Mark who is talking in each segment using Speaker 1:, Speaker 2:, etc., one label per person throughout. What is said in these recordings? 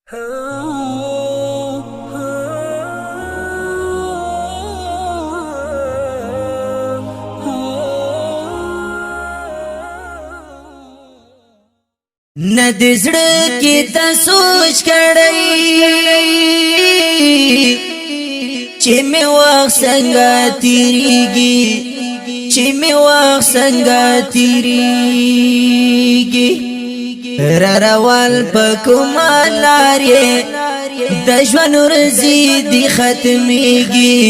Speaker 1: ندزړه کې د سوچ کړی چې می وخت څنګه تیریږي چې می وخت څنګه تیریږي روان پکوم لارې د ژوند ورځې دی ختميږي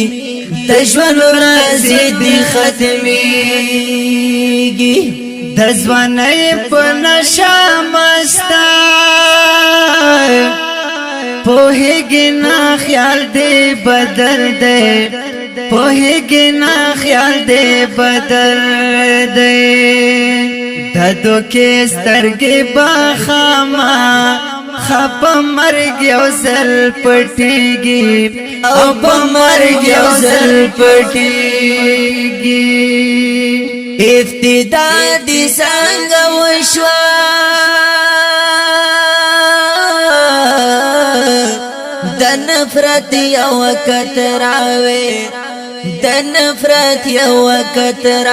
Speaker 1: د ژوند ورځې دی ختميږي
Speaker 2: د ځوانۍ په نشه مستا پوهېږي نه خیال دې بدل دی پوهېږي نه خیال دې بدل دی د دوکې سترګې به خامه خپه مرګ یو ځل پټېږي
Speaker 1: او په مرګ یو ځل پټېږي ابتدا دي څنګه وشوا د نفرت یو کتراوي د نفرت یو کتراوي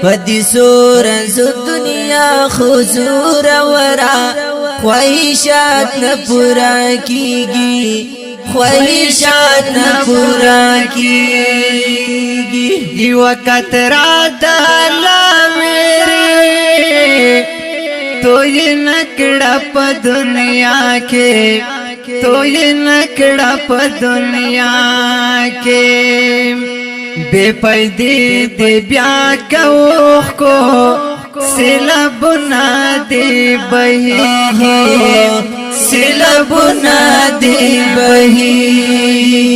Speaker 1: پدې سورز دنیا حضور ورا خواهشات نه پورا کیږي خواهشات نه پورا کیږي
Speaker 2: یو کترا د لمری تو یې نکړه په دنیا کې تو یې نکړه په دنیا کې بے پیدې دې بیا کوخ کو سیلابونه دې بهيږي
Speaker 1: سیلابونه دې بهيږي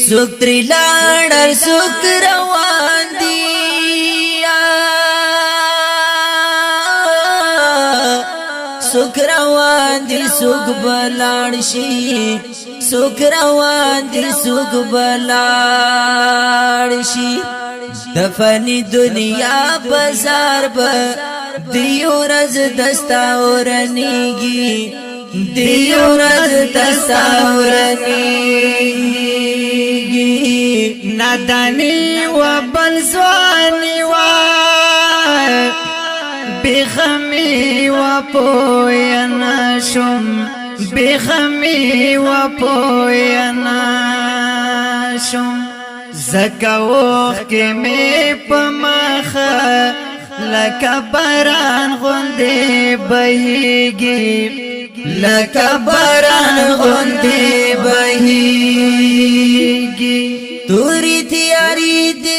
Speaker 1: سوک تری لاړ سوک روان دي سوک روان دي سوک بلاړ شي سوک روان دي سوک بلاړ شي د فانی دنیا بازار به دیو رز دستا ورنیږي دیو رز دستا ورنیږي
Speaker 2: نادانی و بلزوانی و بخمی و پوینا شم بخمی و پوینا شم زکا وخت کې مې پمخه لکه باران غوندې بهيږي
Speaker 1: لکه باران غوندې بهيږي توري تیاری دې